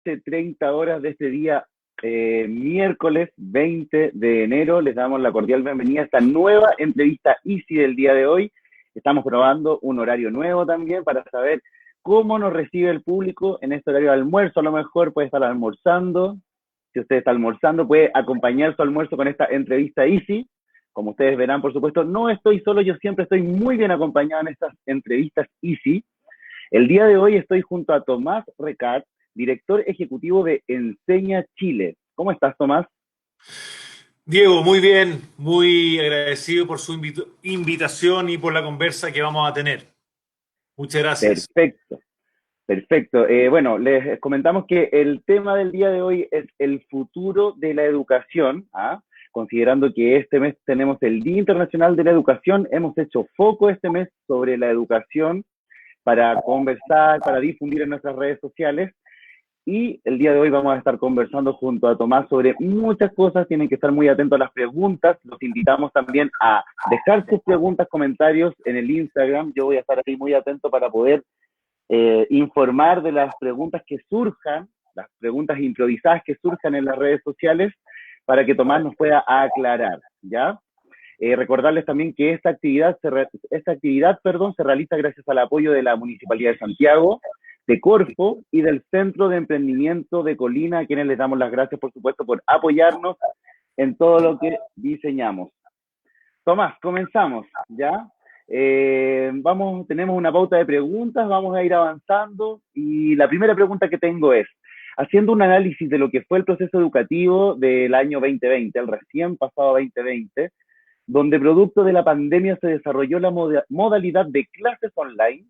30 horas de este día, miércoles 20 de enero. Les damos la cordial bienvenida a esta nueva entrevista Easy del día de hoy. Estamos probando un horario nuevo también para saber cómo nos recibe el público en este horario de almuerzo. A lo mejor puede estar almorzando. Si usted está almorzando, puede acompañar su almuerzo con esta entrevista Easy. Como ustedes verán, por supuesto, no estoy solo, yo siempre estoy muy bien acompañado en estas entrevistas Easy. El día de hoy estoy junto a Tomás Recart, director ejecutivo de Enseña Chile. ¿Cómo estás, Tomás? Diego, muy bien, muy agradecido por su invitación y por la conversa que vamos a tener. Muchas gracias. Perfecto, perfecto. Bueno, les comentamos que el tema del día de hoy es el futuro de la educación. ¿Ah? Considerando que este mes tenemos el Día Internacional de la Educación, hemos hecho foco este mes sobre la educación para conversar, para difundir en nuestras redes sociales. Y el día de hoy vamos a estar conversando junto a Tomás sobre muchas cosas. Tienen que estar muy atentos a las preguntas. Los invitamos también a dejar sus preguntas, comentarios en el Instagram. Yo voy a estar ahí muy atento para poder informar de las preguntas que surjan, las preguntas improvisadas que surjan en las redes sociales, para que Tomás nos pueda aclarar, ¿ya? Recordarles también que esta actividad se realiza gracias al apoyo de la Municipalidad de Santiago, de Corfo y del Centro de Emprendimiento de Colina, a quienes les damos las gracias, por supuesto, por apoyarnos en todo lo que diseñamos. Tomás, comenzamos, ¿ya? Tenemos una pauta de preguntas, vamos a ir avanzando y la primera pregunta que tengo es, haciendo un análisis de lo que fue el proceso educativo del año 2020, el recién pasado 2020, donde producto de la pandemia se desarrolló la modalidad de clases online.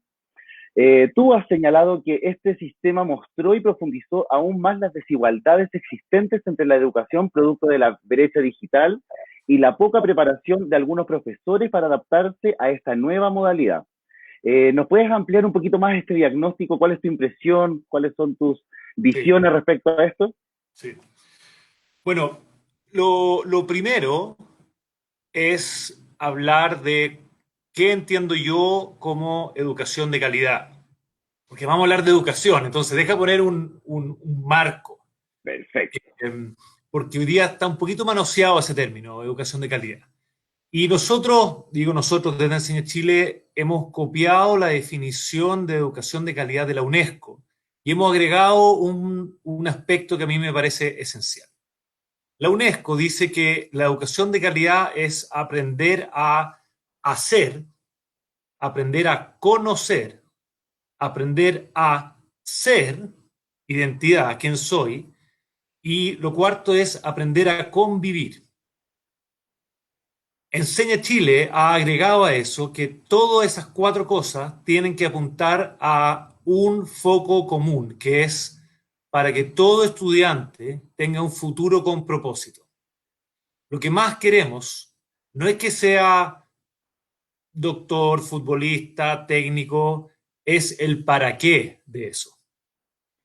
Tú has señalado que este sistema mostró y profundizó aún más las desigualdades existentes entre la educación producto de la brecha digital y la poca preparación de algunos profesores para adaptarse a esta nueva modalidad. ¿Nos puedes ampliar un poquito más este diagnóstico? ¿Cuál es tu impresión? ¿Cuáles son tus Sí, visiones respecto a esto? sí. Bueno, lo primero es hablar de qué entiendo yo como educación de calidad. Porque vamos a hablar de educación, entonces deja poner un marco. Perfecto. Porque hoy día está un poquito manoseado ese término, educación de calidad. Y nosotros, digo nosotros desde Enseña Chile, hemos copiado la definición de educación de calidad de la UNESCO y hemos agregado un aspecto que a mí me parece esencial. La UNESCO dice que la educación de calidad es aprender a hacer, aprender a conocer, aprender a ser, identidad, quién soy, y lo cuarto es aprender a convivir. Enseña Chile ha agregado a eso que todas esas cuatro cosas tienen que apuntar a un foco común, que es para que todo estudiante tenga un futuro con propósito. Lo que más queremos no es que sea doctor, futbolista, técnico, es el para qué de eso.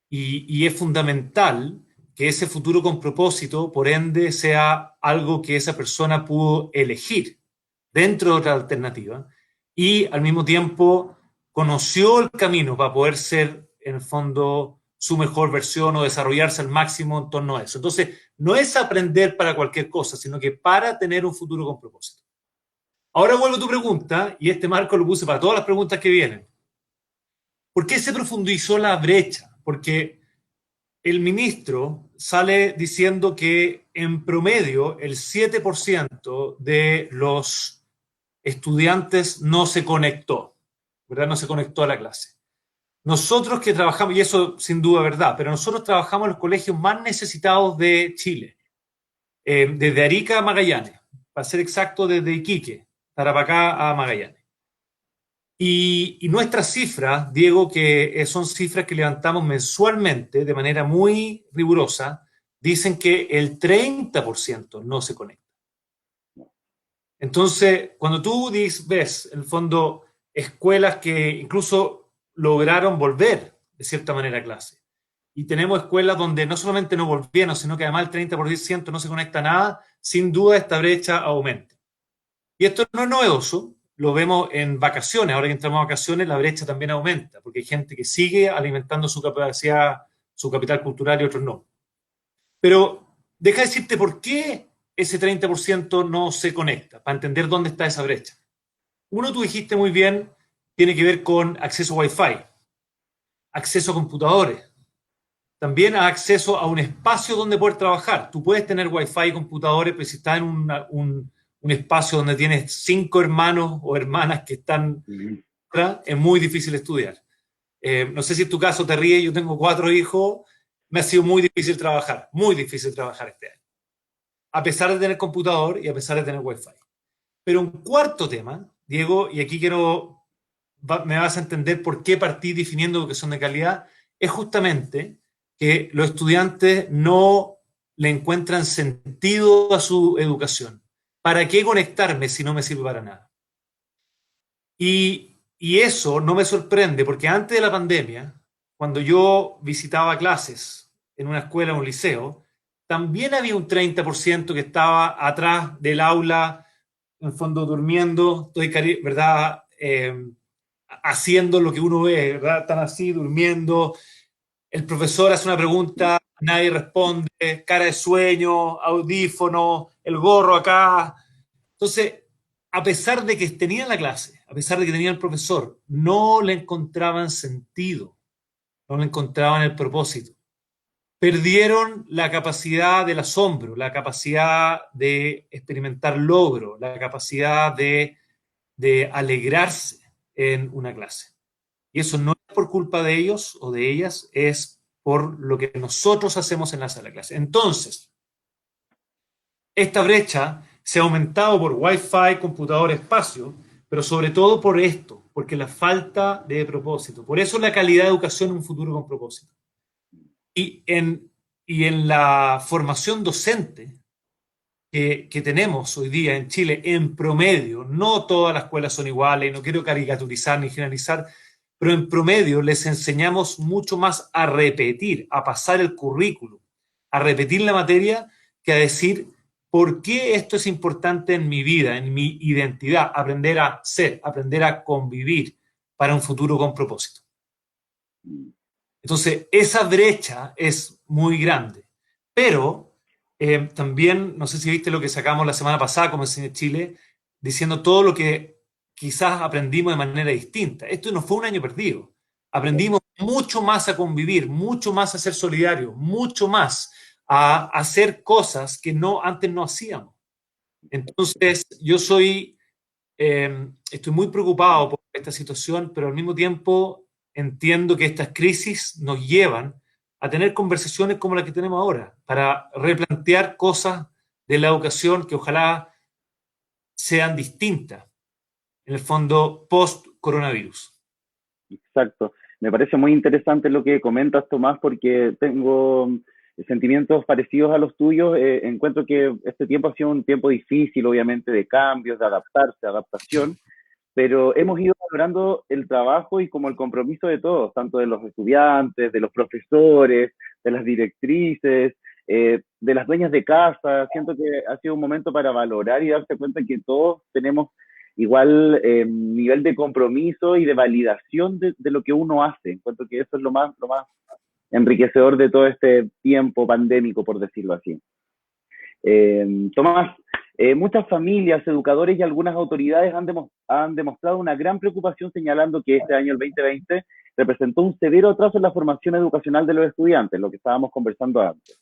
Y es fundamental que ese futuro con propósito, por ende, sea algo que esa persona pudo elegir dentro de otra alternativa y al mismo tiempo conoció el camino para poder ser, en el fondo, su mejor versión o desarrollarse al máximo en torno a eso. Entonces, no es aprender para cualquier cosa, sino que para tener un futuro con propósito. Ahora vuelvo a tu pregunta, y este marco lo puse para todas las preguntas que vienen. ¿Por qué se profundizó la brecha? Porque el ministro sale diciendo que en promedio el 7% de los estudiantes no se conectó, ¿verdad? No se conectó a la clase. Nosotros que trabajamos, y eso sin duda es verdad, pero nosotros trabajamos en los colegios más necesitados de Chile, desde Arica a Magallanes, para ser exacto, desde Iquique, Tarapacá a Magallanes. Y nuestras cifras, Diego, que son cifras que levantamos mensualmente de manera muy rigurosa, dicen que el 30% no se conecta. Entonces, cuando tú ves, en el fondo, escuelas que incluso lograron volver de cierta manera a clase, y tenemos escuelas donde no solamente no volvieron, sino que además el 30% no se conecta a nada, sin duda esta brecha aumenta. Y esto no es novedoso, lo vemos en vacaciones, ahora que entramos a vacaciones la brecha también aumenta, porque hay gente que sigue alimentando su capacidad su capital cultural y otros no. Pero deja de decirte por qué ese 30% no se conecta, para entender dónde está esa brecha. Uno, tú dijiste muy bien, tiene que ver con acceso a Wi-Fi, acceso a computadores, también a acceso a un espacio donde poder trabajar. Tú puedes tener Wi-Fi y computadores, pero si estás en un espacio donde tienes 5 hermanos o hermanas que están atrás, es muy difícil estudiar. No sé si en tu caso te ríes, yo tengo 4 hijos, me ha sido muy difícil trabajar este año, a pesar de tener computador y a pesar de tener Wi-Fi. Pero un cuarto tema, Diego, y aquí me vas a entender por qué partí definiendo educación de calidad, es justamente que los estudiantes no le encuentran sentido a su educación. ¿Para qué conectarme si no me sirve para nada? Y eso no me sorprende porque antes de la pandemia, cuando yo visitaba clases en una escuela o un liceo, también había un 30% que estaba atrás del aula, en el fondo durmiendo, ¿verdad? Haciendo lo que uno ve, ¿verdad? Están así, durmiendo. El profesor hace una pregunta, nadie responde, cara de sueño, audífono, el gorro acá. Entonces, a pesar de que tenían la clase, a pesar de que tenían el profesor, no le encontraban sentido, no le encontraban el propósito. Perdieron la capacidad del asombro, la capacidad de experimentar logro, la capacidad de alegrarse en una clase. Y eso no es por culpa de ellos o de ellas, es por lo que nosotros hacemos en la sala de clase. Entonces, esta brecha se ha aumentado por Wi-Fi, computador, espacio, pero sobre todo por esto, porque la falta de propósito. Por eso la calidad de educación en un futuro con propósito. Y en la formación docente que tenemos hoy día en Chile, en promedio, no todas las escuelas son iguales, y no quiero caricaturizar ni generalizar, pero en promedio les enseñamos mucho más a repetir, a pasar el currículum, a repetir la materia, que a decir por qué esto es importante en mi vida, en mi identidad, aprender a ser, aprender a convivir para un futuro con propósito. Entonces, esa brecha es muy grande, pero también, no sé si viste lo que sacamos la semana pasada como Enseña Chile, diciendo todo lo que quizás aprendimos de manera distinta. Esto no fue un año perdido. Aprendimos mucho más a convivir, mucho más a ser solidarios, mucho más a hacer cosas que antes no hacíamos. Entonces, estoy muy preocupado por esta situación, pero al mismo tiempo entiendo que estas crisis nos llevan a tener conversaciones como la que tenemos ahora, para replantear cosas de la educación que ojalá sean distintas, en el fondo, post-coronavirus. Exacto. Me parece muy interesante lo que comentas, Tomás, porque tengo sentimientos parecidos a los tuyos. Encuentro que este tiempo ha sido un tiempo difícil, obviamente, de cambios, de adaptarse, adaptación, pero hemos ido valorando el trabajo y como el compromiso de todos, tanto de los estudiantes, de los profesores, de las directrices, de las dueñas de casa. Siento que ha sido un momento para valorar y darse cuenta que todos tenemos igual nivel de compromiso y de validación de lo que uno hace. Encuentro que eso es lo más enriquecedor de todo este tiempo pandémico, por decirlo así. Tomás, muchas familias, educadores y algunas autoridades han demostrado una gran preocupación señalando que este año, el 2020, representó un severo atraso en la formación educacional de los estudiantes, lo que estábamos conversando antes.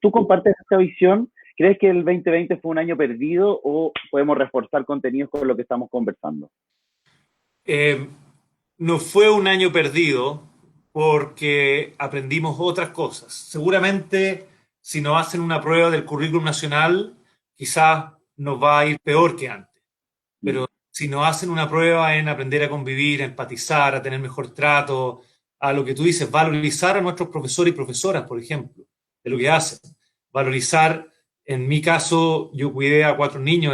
¿Tú compartes esta visión? ¿Crees que el 2020 fue un año perdido o podemos reforzar contenidos con lo que estamos conversando? No fue un año perdido porque aprendimos otras cosas. Seguramente si nos hacen una prueba del currículum nacional, quizás nos va a ir peor que antes. Pero si nos hacen una prueba en aprender a convivir, a empatizar, a tener mejor trato, a lo que tú dices, valorizar a nuestros profesores y profesoras, por ejemplo, de lo que hacen. Valorizar, en mi caso, yo cuidé a 4 niños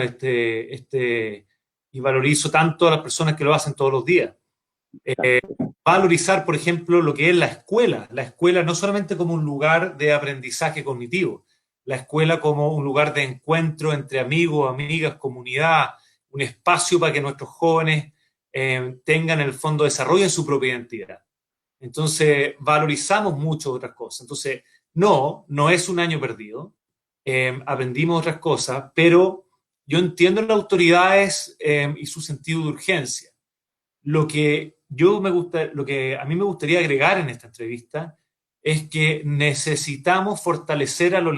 y valorizo tanto a las personas que lo hacen todos los días. Valorizar, por ejemplo, lo que es la escuela no solamente como un lugar de aprendizaje cognitivo, la escuela como un lugar de encuentro entre amigos, amigas, comunidad, un espacio para que nuestros jóvenes tengan en el fondo, desarrollen su propia identidad. Entonces, valorizamos mucho otras cosas. Entonces, no es un año perdido. Aprendimos otras cosas, pero yo entiendo las autoridades y su sentido de urgencia. Lo que a mí me gustaría agregar en esta entrevista es que necesitamos fortalecer a los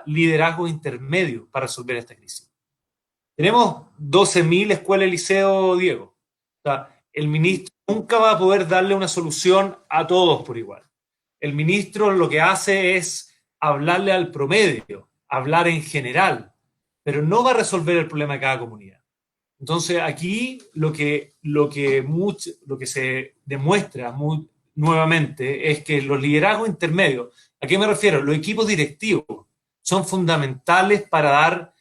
liderazgos intermedios para resolver esta crisis. Tenemos 12.000 escuelas y liceos, Diego. O sea, el ministro nunca va a poder darle una solución a todos por igual. El ministro lo que hace es hablarle al promedio, hablar en general, pero no va a resolver el problema de cada comunidad. Entonces, aquí lo que se demuestra nuevamente es que los liderazgos intermedios, ¿a qué me refiero? Los equipos directivos son fundamentales para dar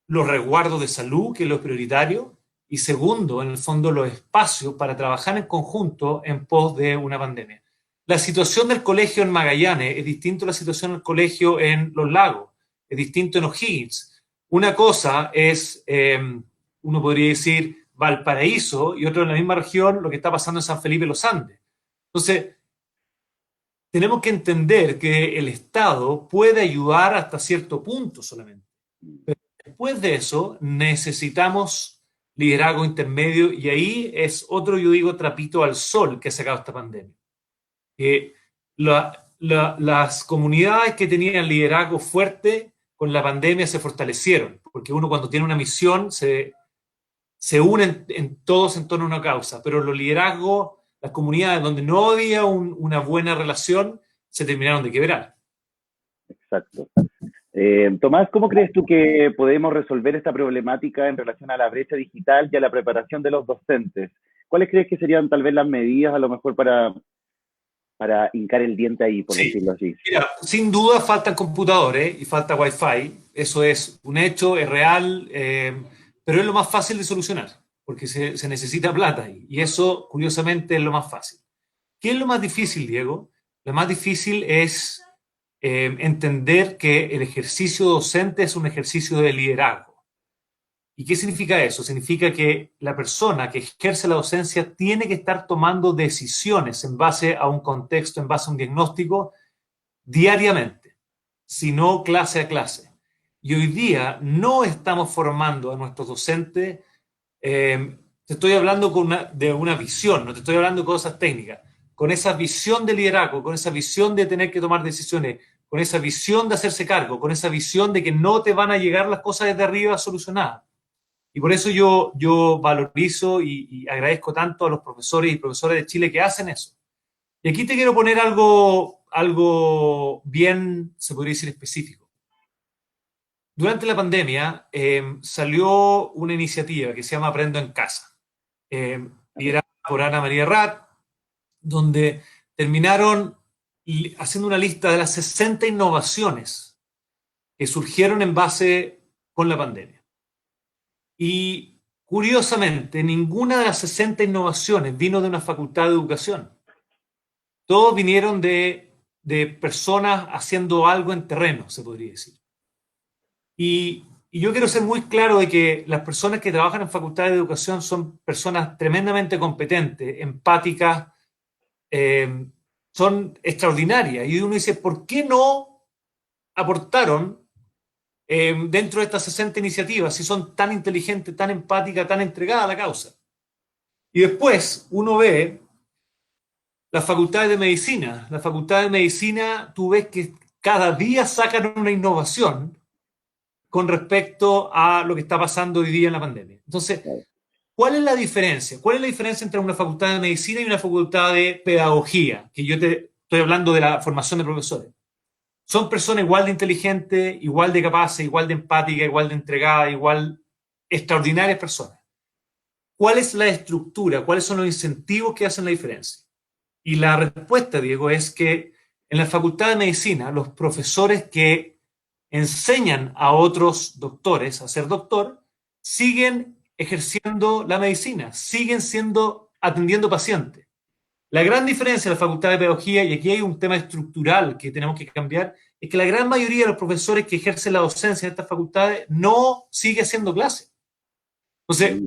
los resguardos de salud, que es lo prioritario, y segundo, en el fondo, los espacios para trabajar en conjunto en pos de una pandemia. La situación del colegio en Magallanes es distinta a la situación del colegio en Los Lagos, es distinto en O'Higgins. Una cosa es, uno podría decir, Valparaíso, y otro en la misma región, lo que está pasando en San Felipe de los Andes. Entonces, tenemos que entender que el Estado puede ayudar hasta cierto punto solamente. Pero después de eso, necesitamos liderazgo intermedio y ahí es otro, yo digo, trapito al sol que ha sacado esta pandemia. Las comunidades que tenían liderazgo fuerte con la pandemia se fortalecieron, porque uno cuando tiene una misión se unen todos en torno a una causa, pero los liderazgos, las comunidades donde no había una buena relación, se terminaron de quebrar. Exacto. Tomás, ¿cómo crees tú que podemos resolver esta problemática en relación a la brecha digital y a la preparación de los docentes? ¿Cuáles crees que serían tal vez las medidas a lo mejor para hincar el diente ahí, por decirlo así? Mira, sin duda faltan computadores y falta Wi-Fi, eso es un hecho, es real, pero es lo más fácil de solucionar, porque se necesita plata ahí, y eso, curiosamente, es lo más fácil. ¿Qué es lo más difícil, Diego? Lo más difícil es entender que el ejercicio docente es un ejercicio de liderazgo. ¿Y qué significa eso? Significa que la persona que ejerce la docencia tiene que estar tomando decisiones en base a un contexto, en base a un diagnóstico, diariamente, si no clase a clase. Y hoy día no estamos formando a nuestros docentes, te estoy hablando de una visión, no te estoy hablando de cosas técnicas, con esa visión de liderazgo, con esa visión de tener que tomar decisiones, con esa visión de hacerse cargo, con esa visión de que no te van a llegar las cosas desde arriba solucionadas. Y por eso yo valorizo y agradezco tanto a los profesores y profesoras de Chile que hacen eso. Y aquí te quiero poner algo bien, se podría decir, específico. Durante la pandemia salió una iniciativa que se llama Aprendo en Casa, liderada por Ana María Ratt, donde terminaron haciendo una lista de las 60 innovaciones que surgieron en base con la pandemia. Y curiosamente, ninguna de las 60 innovaciones vino de una facultad de educación. Todos vinieron de personas haciendo algo en terreno, se podría decir. Y yo quiero ser muy claro de que las personas que trabajan en facultades de educación son personas tremendamente competentes, empáticas, son extraordinarias. Y uno dice, ¿por qué no aportaron dentro de estas 60 iniciativas si son tan inteligentes, tan empáticas, tan entregadas a la causa? Y después uno ve las facultades de medicina. Las facultades de medicina, tú ves que cada día sacan una innovación con respecto a lo que está pasando hoy día en la pandemia. Entonces, ¿cuál es la diferencia? ¿Cuál es la diferencia entre una facultad de medicina y una facultad de pedagogía? Que yo te estoy hablando de la formación de profesores. Son personas igual de inteligentes, igual de capaces, igual de empáticas, igual de entregadas, igual extraordinarias personas. ¿Cuál es la estructura? ¿Cuáles son los incentivos que hacen la diferencia? Y la respuesta, Diego, es que en la facultad de medicina, los profesores que enseñan a otros doctores a ser doctor, siguen ejerciendo la medicina, siguen atendiendo pacientes. La gran diferencia de la facultad de pedagogía, y aquí hay un tema estructural que tenemos que cambiar, es que la gran mayoría de los profesores que ejercen la docencia en estas facultades no sigue haciendo clase. Entonces,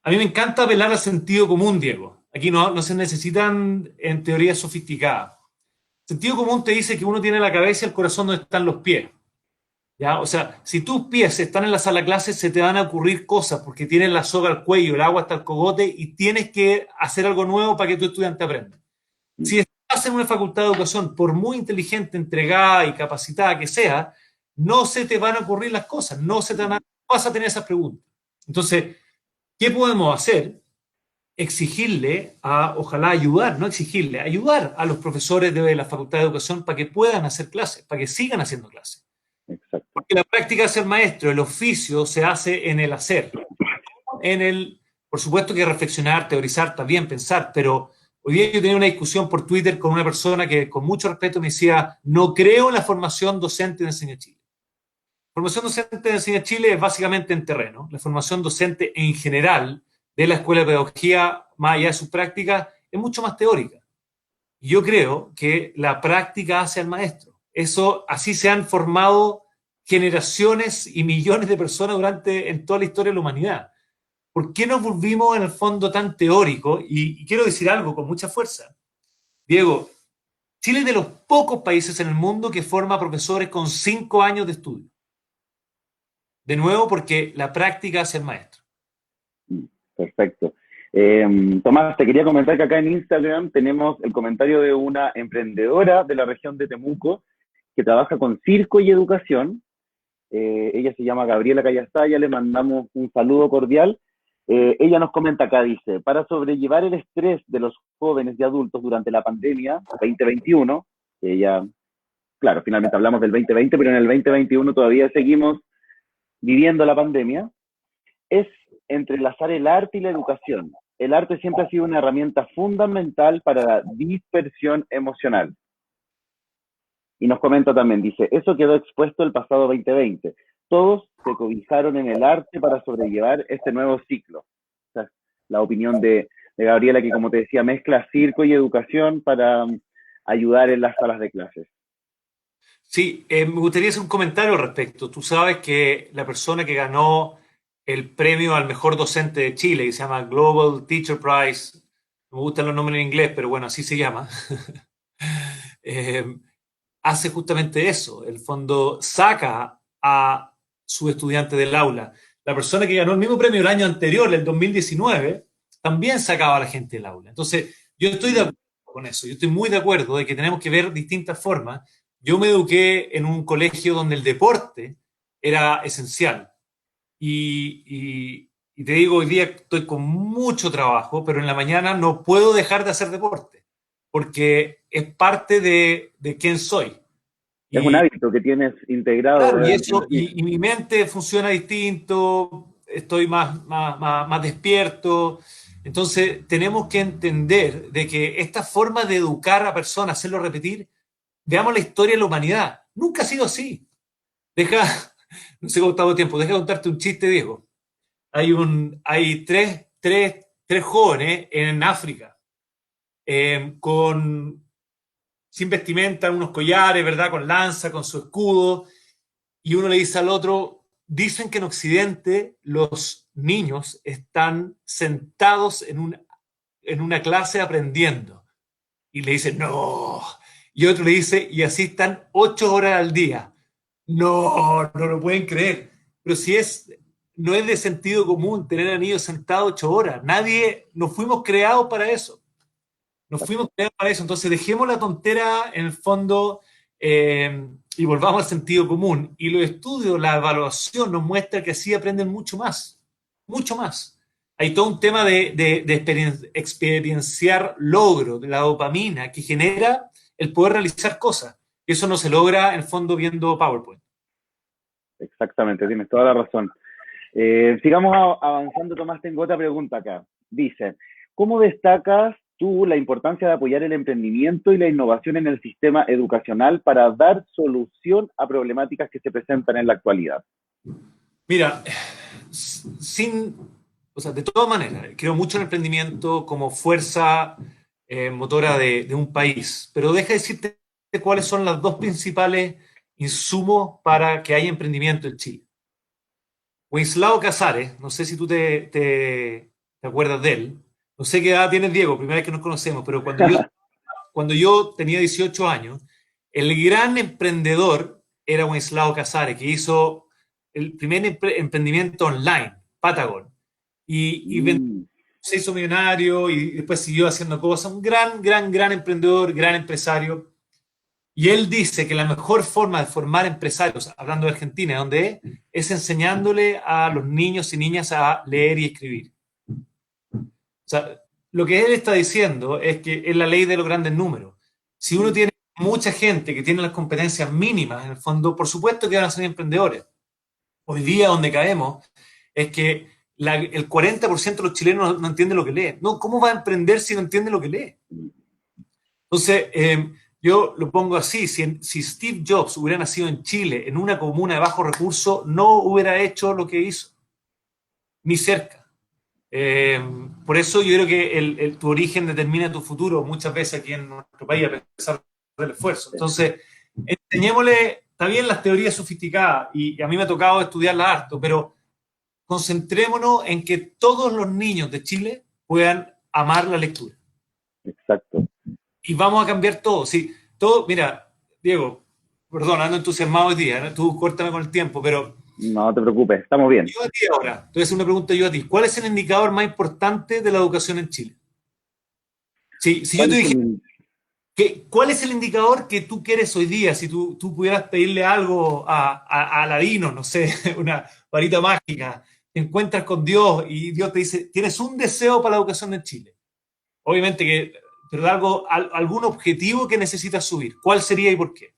a mí me encanta apelar al sentido común, Diego. Aquí no se necesitan en teorías sofisticadas. Sentido común te dice que uno tiene la cabeza y el corazón donde están los pies. ¿Ya? O sea, si tus pies están en la sala de clases, se te van a ocurrir cosas porque tienes la soga al cuello, el agua hasta el cogote y tienes que hacer algo nuevo para que tu estudiante aprenda. Mm. Si estás en una facultad de educación, por muy inteligente, entregada y capacitada que sea, no se te van a ocurrir las cosas, no vas a tener esas preguntas. Entonces, ¿qué podemos hacer? Exigirle ojalá ayudar, no exigirle, ayudar a los profesores de la Facultad de Educación para que puedan hacer clases, para que sigan haciendo clases. Exacto. Porque la práctica es el maestro, el oficio se hace en el hacer. Por supuesto que reflexionar, teorizar, también pensar, pero hoy día yo tenía una discusión por Twitter con una persona que con mucho respeto me decía, no creo en la formación docente de Enseña Chile. La formación docente de Enseña Chile es básicamente en terreno. La formación docente en general de la Escuela de Pedagogía, más allá de sus prácticas, es mucho más teórica. Y yo creo que la práctica hace al maestro. Eso, así se han formado generaciones y millones de personas en toda la historia de la humanidad. ¿Por qué nos volvimos en el fondo tan teóricos? Y quiero decir algo con mucha fuerza. Diego, Chile es de los pocos países en el mundo que forma profesores con 5 años de estudio. De nuevo, porque la práctica hace el maestro. Perfecto. Tomás, te quería comentar que acá en Instagram tenemos el comentario de una emprendedora de la región de Temuco que trabaja con circo y educación. Ella se llama Gabriela Callastaya, le mandamos un saludo cordial. Ella nos comenta acá, dice, para sobrellevar el estrés de los jóvenes y adultos durante la pandemia 2021, que ya, claro, finalmente hablamos del 2020, pero en el 2021 todavía seguimos viviendo la pandemia, es entrelazar el arte y la educación. El arte siempre ha sido una herramienta fundamental para la dispersión emocional. Y nos comenta también, dice, eso quedó expuesto el pasado 2020. Todos se cobijaron en el arte para sobrellevar este nuevo ciclo. O sea, la opinión de Gabriela, que como te decía, mezcla circo y educación para ayudar en las salas de clases. Sí, me gustaría hacer un comentario al respecto. Tú sabes que la persona que ganó el premio al mejor docente de Chile, que se llama Global Teacher Prize, no me gustan los nombres en inglés, pero bueno, así se llama, eh, hace justamente eso. El fondo saca a su estudiante del aula. La persona que ganó el mismo premio el año anterior, el 2019, también sacaba a la gente del aula. Entonces, yo estoy de acuerdo con eso. Yo estoy muy de acuerdo de que tenemos que ver distintas formas. Yo me eduqué en un colegio donde el deporte era esencial. Y te digo, hoy día estoy con mucho trabajo, pero en la mañana no puedo dejar de hacer deporte, porque es parte de quién soy. Es un Y hábito que tienes integrado claro, en ti. y mi mente funciona distinto, estoy más despierto. Entonces, tenemos que entender de que esta forma de educar a personas, hacerlo repetir, veamos la historia de la humanidad. Nunca ha sido así. Deja, no sé cómo estamos de tiempo, deja contarte un chiste, Diego. Hay tres jóvenes en África sin vestimenta, unos collares, ¿verdad? Con lanza, con su escudo, y uno le dice al otro, dicen que en Occidente los niños están sentados en una clase aprendiendo. Y le dice, no. Y otro le dice, y así están 8 horas al día. No, no lo pueden creer. Pero si no es de sentido común tener a niños sentados 8 horas. No fuimos creados para eso. No fuimos creados para eso. Entonces dejemos la tontera en el fondo y volvamos al sentido común. Y los estudios, la evaluación nos muestra que así aprenden mucho más. Mucho más. Hay todo un tema de experienciar logro, de la dopamina, que genera el poder realizar cosas. Eso no se logra en el fondo viendo PowerPoint. Exactamente, tienes toda la razón. Sigamos avanzando, Tomás, tengo otra pregunta acá. Dice, ¿cómo destacas tú la importancia de apoyar el emprendimiento y la innovación en el sistema educacional para dar solución a problemáticas que se presentan en la actualidad? Mira, sin, o sea, de todas maneras, creo mucho en el emprendimiento como fuerza motora de un país, pero deja de decirte cuáles son los dos principales insumos para que haya emprendimiento en Chile. Wenceslao Casares, no sé si tú te acuerdas de él, no sé qué edad tienes, Diego, primera vez que nos conocemos, pero cuando yo tenía 18 años, el gran emprendedor era Wenceslao Casares, que hizo el primer emprendimiento online, Patagon, y Mm, se hizo millonario y después siguió haciendo cosas. Un gran, gran, gran emprendedor, gran empresario. Y él dice que la mejor forma de formar empresarios, hablando de Argentina, donde es enseñándole a los niños y niñas a leer y escribir. O sea, lo que él está diciendo es que es la ley de los grandes números. Si uno mm, tiene mucha gente que tiene las competencias mínimas, en el fondo, por supuesto que van a ser emprendedores. Hoy día donde caemos es que el 40% de los chilenos no entiende lo que lee. No, ¿cómo va a emprender si no entiende lo que lee? mm. Entonces, yo lo pongo así, si Steve Jobs hubiera nacido en Chile, en una comuna de bajos recursos, no hubiera hecho lo que hizo, ni cerca. Eh, por eso yo creo que tu origen determina tu futuro muchas veces aquí en nuestro país, a pesar del esfuerzo. Entonces, enseñémosle, está bien las teorías sofisticadas, y a mí me ha tocado estudiarlas harto, pero concentrémonos en que todos los niños de Chile puedan amar la lectura. Exacto. Y vamos a cambiar todo. Sí, todo, mira, Diego, perdón, ando entusiasmado hoy día, ¿no? Tú córtame con el tiempo, pero No te preocupes, estamos bien. yo a ti ahora, te voy a hacer una pregunta yo a ti. ¿Cuál es el indicador más importante de la educación en Chile? Si yo ¿Cuál te es dije, el... ¿cuál es el indicador que tú quieres hoy día? Si tú pudieras pedirle algo a Aladino, no sé, una varita mágica, te encuentras con Dios y Dios te dice, tienes un deseo para la educación en Chile. Obviamente que, pero algún objetivo que necesitas subir. ¿Cuál sería y por qué?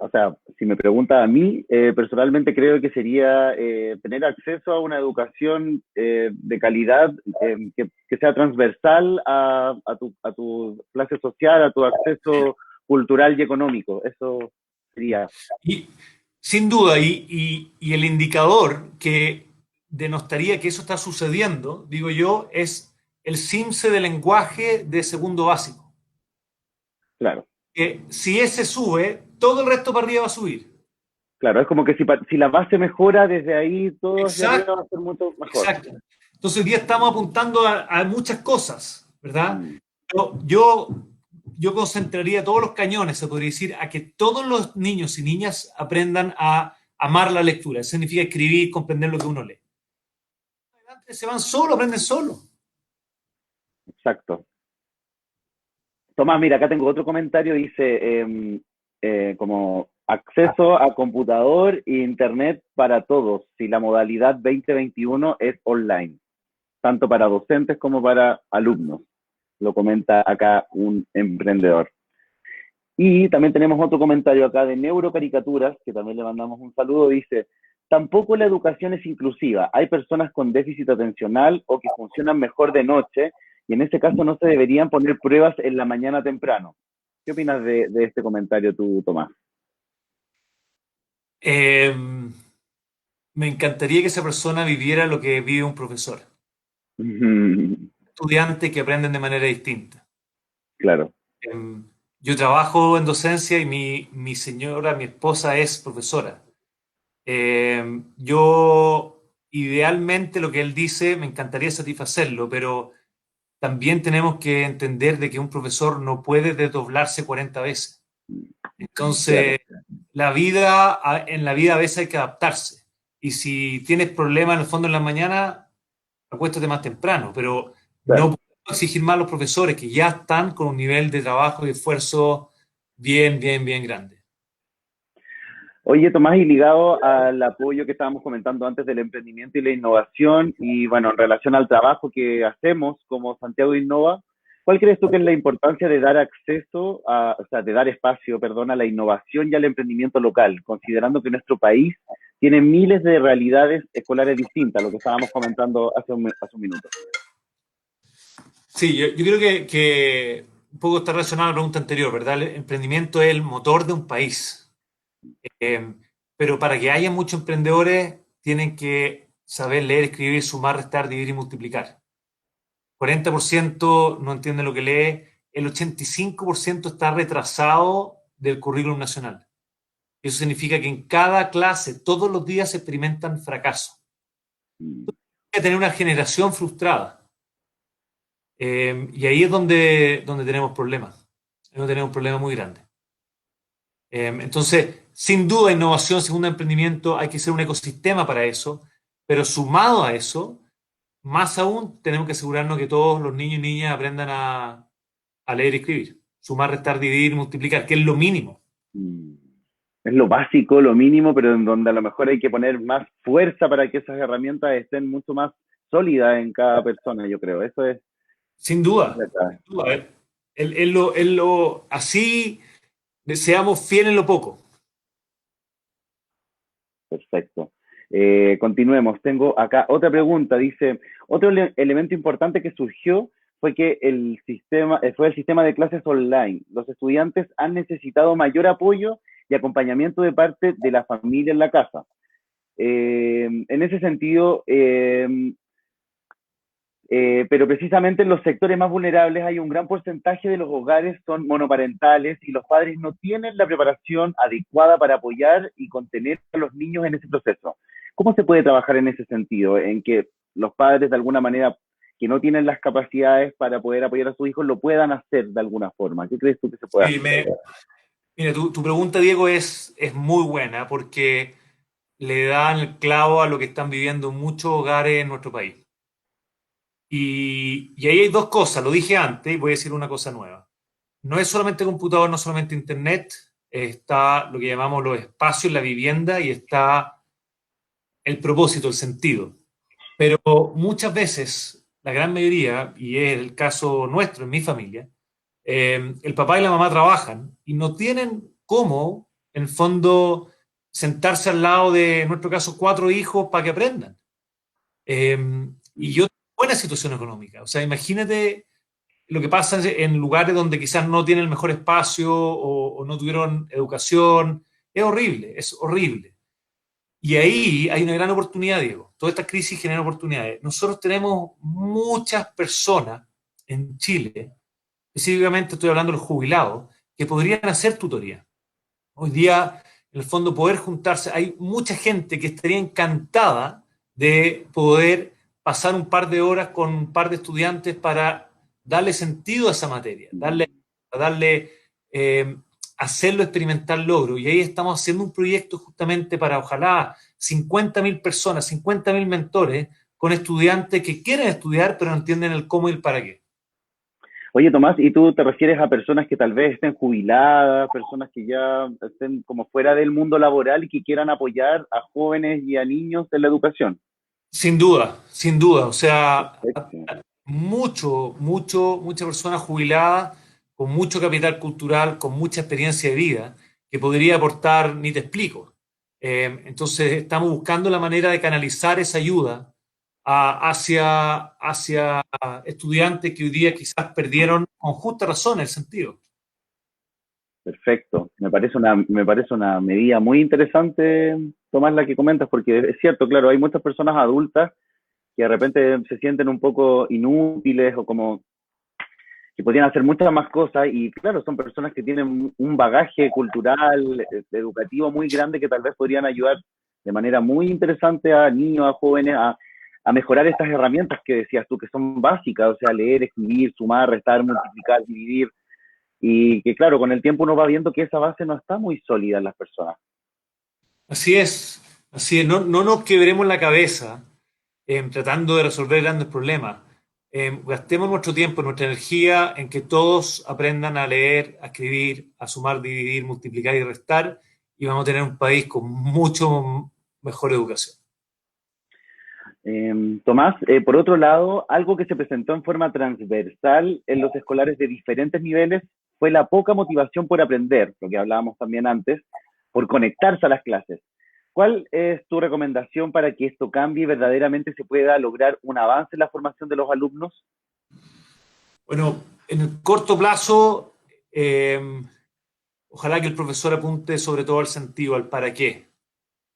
O sea, si me pregunta a mí, personalmente creo que sería tener acceso a una educación de calidad que sea transversal a tu clase social, a tu acceso cultural y económico. Eso sería, Y sin duda, y el indicador que denotaría que eso está sucediendo, digo yo, es el CIMSE de lenguaje de segundo básico. claro, Que si ese sube, todo el resto para arriba va a subir. claro. Es como que si la base mejora, desde ahí todo hacia arriba Exacto, va a ser mucho mejor. exacto. Entonces hoy día estamos apuntando a muchas cosas, ¿verdad? Mm, Pero yo concentraría todos los cañones, se podría decir, a que todos los niños y niñas aprendan a amar la lectura. Eso significa escribir, comprender lo que uno lee. Se van solo, aprenden solo. exacto. Tomás, mira, acá tengo otro comentario, dice como acceso a computador e internet para todos, si la modalidad 2021 es online, tanto para docentes como para alumnos, lo comenta acá un emprendedor. Y también tenemos otro comentario acá de Neurocaricaturas, que también le mandamos un saludo, dice, tampoco la educación es inclusiva, hay personas con déficit atencional o que funcionan mejor de noche, y en este caso no se deberían poner pruebas en la mañana temprano. ¿Qué opinas de este comentario tú, Tomás? Eh, Me encantaría que esa persona viviera lo que vive un profesor. Estudiantes que aprenden de manera distinta. Claro, Eh, yo trabajo en docencia y mi señora, mi esposa es profesora. Yo, idealmente, lo que él dice, me encantaría satisfacerlo, pero también tenemos que entender de que un profesor no puede desdoblarse 40 veces. claro, Entonces, en la vida a veces hay que adaptarse. Y si tienes problemas en el fondo en la mañana, acuéstate más temprano, pero no claro. podemos exigir más a los profesores que ya están con un nivel de trabajo y esfuerzo bien, bien, bien grande. Oye, Tomás, y ligado al apoyo que estábamos comentando antes del emprendimiento y la innovación, y bueno, en relación al trabajo que hacemos como Santiago Innova, ¿cuál crees tú que es la importancia de dar acceso o sea, de dar espacio, perdón, a la innovación y al emprendimiento local, considerando que nuestro país tiene miles de realidades escolares distintas, lo que estábamos comentando hace un minuto? Sí, yo creo que un poco está relacionado a la pregunta anterior, ¿verdad? El emprendimiento es el motor de un país. Eh, pero para que haya muchos emprendedores, tienen que saber leer, escribir, sumar, restar, dividir y multiplicar. 40% no entiende lo que lee, el 85% está retrasado del currículum nacional. Eso significa que en cada clase, todos los días se experimentan fracasos. Hay que tener una generación frustrada. Y ahí es donde tenemos problemas. Ahí donde tenemos un problema muy grande. Entonces, sin duda, innovación, segundo emprendimiento, hay que ser un ecosistema para eso, pero sumado a eso, más aún, tenemos que asegurarnos que todos los niños y niñas aprendan a leer y escribir. Sumar, restar, dividir, multiplicar, que es lo mínimo. Mm. Es lo básico, lo mínimo, pero en donde a lo mejor hay que poner más fuerza para que esas herramientas estén mucho más sólidas en cada persona, yo creo. Eso Sin es duda, la clave. sin duda. Así seamos fieles en lo poco. Perfecto. Continuemos. Tengo acá otra pregunta. Dice, otro elemento importante que surgió fue que fue el sistema de clases online. Los estudiantes han necesitado mayor apoyo y acompañamiento de parte de la familia en la casa. En ese sentido, pero precisamente en los sectores más vulnerables hay un gran porcentaje de los hogares son monoparentales y los padres no tienen la preparación adecuada para apoyar y contener a los niños en ese proceso. ¿Cómo se puede trabajar en ese sentido? En que los padres de alguna manera que no tienen las capacidades para poder apoyar a sus hijos lo puedan hacer de alguna forma. ¿Qué crees tú que se puede Sí, hacer? mira, tu pregunta, Diego, es muy buena porque le dan el clavo a lo que están viviendo muchos hogares en nuestro país. Y ahí hay dos cosas, lo dije antes y voy a decir una cosa nueva. No es solamente computador, no solamente internet, está lo que llamamos los espacios, la vivienda y está el propósito, el sentido. Pero muchas veces, la gran mayoría, y es el caso nuestro en mi familia, el papá y la mamá trabajan y no tienen cómo, en el fondo, sentarse al lado de, en nuestro caso, cuatro hijos para que aprendan. Y yo tengo buena situación económica. O sea, imagínate lo que pasa en lugares donde quizás no tienen el mejor espacio o no tuvieron educación. Es horrible, es horrible. Y ahí hay una gran oportunidad, Diego. Toda esta crisis genera oportunidades. Nosotros tenemos muchas personas en Chile, específicamente estoy hablando de los jubilados, que podrían hacer tutoría. Hoy día, en el fondo, poder juntarse, hay mucha gente que estaría encantada de poder pasar un par de horas con un par de estudiantes para darle sentido a esa materia, darle eh, hacerlo experimentar logro. Y ahí estamos haciendo un proyecto justamente para, ojalá, 50.000 personas, 50.000 mentores con estudiantes que quieren estudiar, pero no entienden el cómo y el para qué. Oye, Tomás, ¿y tú te refieres a personas que tal vez estén jubiladas, personas que ya estén como fuera del mundo laboral y que quieran apoyar a jóvenes y a niños en la educación? Sin duda, sin duda. O sea, Perfecto. muchas personas jubiladas con mucho capital cultural, con mucha experiencia de vida, que podría aportar, ni te explico. Entonces, estamos buscando la manera de canalizar esa ayuda hacia estudiantes que hoy día quizás perdieron con justa razón el sentido. Perfecto. Me parece una medida muy interesante, Tomás, la que comentas, porque es cierto, claro, hay muchas personas adultas que de repente se sienten un poco inútiles o como que podrían hacer muchas más cosas y claro, son personas que tienen un bagaje cultural, educativo muy grande que tal vez podrían ayudar de manera muy interesante a niños, a jóvenes, a mejorar estas herramientas que decías tú, que son básicas, o sea, leer, escribir, sumar, restar, multiplicar, dividir, y que claro, con el tiempo uno va viendo que esa base no está muy sólida en las personas. Así es, así es. No, no nos quebremos la cabeza tratando de resolver grandes problemas. Gastemos nuestro tiempo, nuestra energía en que todos aprendan a leer, a escribir, a sumar, dividir, multiplicar y restar, y vamos a tener un país con mucho mejor educación. Tomás, por otro lado, algo que se presentó en forma transversal en los escolares de diferentes niveles fue la poca motivación por aprender, lo que hablábamos también antes, por conectarse a las clases. ¿Cuál es tu recomendación para que esto cambie y verdaderamente se pueda lograr un avance en la formación de los alumnos? Bueno, en el corto plazo, ojalá que el profesor apunte sobre todo al sentido, al para qué.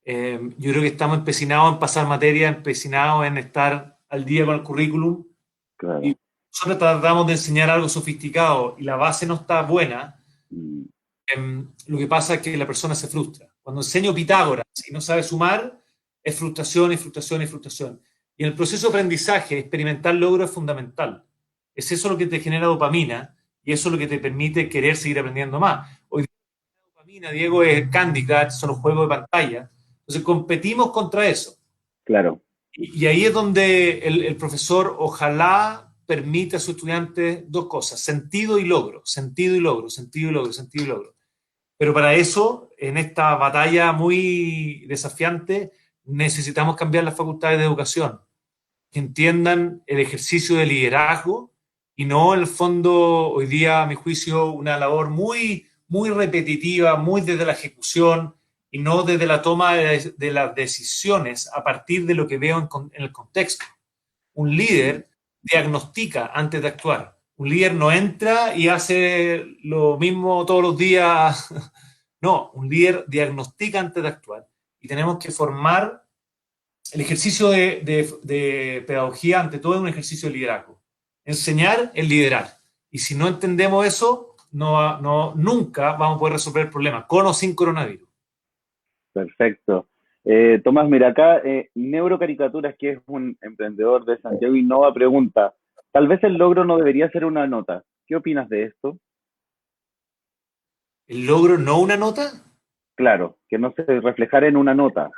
Yo creo que estamos empecinados en pasar materia, empecinados en estar al día con el currículum y Claro. nosotros tratamos de enseñar algo sofisticado y la base no está buena. Mm. Lo que pasa es que la persona se frustra. Cuando enseño Pitágoras y no sabe sumar, es frustración y frustración y frustración. Y en el proceso de aprendizaje, experimentar logro es fundamental. Es eso lo que te genera dopamina y eso es lo que te permite querer seguir aprendiendo más. Hoy día la dopamina, Diego, es Candy Crush, son los juegos de pantalla. Entonces competimos contra eso. Claro, Y ahí es donde el profesor ojalá permita a sus estudiantes dos cosas, sentido y logro, sentido y logro, sentido y logro, sentido y logro. Pero para eso, en esta batalla muy desafiante, necesitamos cambiar las facultades de educación, que entiendan el ejercicio de liderazgo y no, en el fondo, hoy día, a mi juicio, una labor muy, muy repetitiva, muy desde la ejecución y no desde la toma de las decisiones a partir de lo que veo en el contexto. Un líder diagnostica antes de actuar. Un líder no entra y hace lo mismo todos los días. No, un líder diagnostica antes de actuar. Y tenemos que formar el ejercicio de pedagogía, ante todo, es un ejercicio de liderazgo. Enseñar es liderar. Y si no entendemos eso, nunca vamos a poder resolver el problema, con o sin coronavirus. perfecto. Tomás, mira, acá Neurocaricaturas, que es un emprendedor de Santiago Innova, pregunta, tal vez el logro no debería ser una nota. ¿Qué opinas de esto? ¿El logro no una nota? Claro, que no se reflejara en una nota.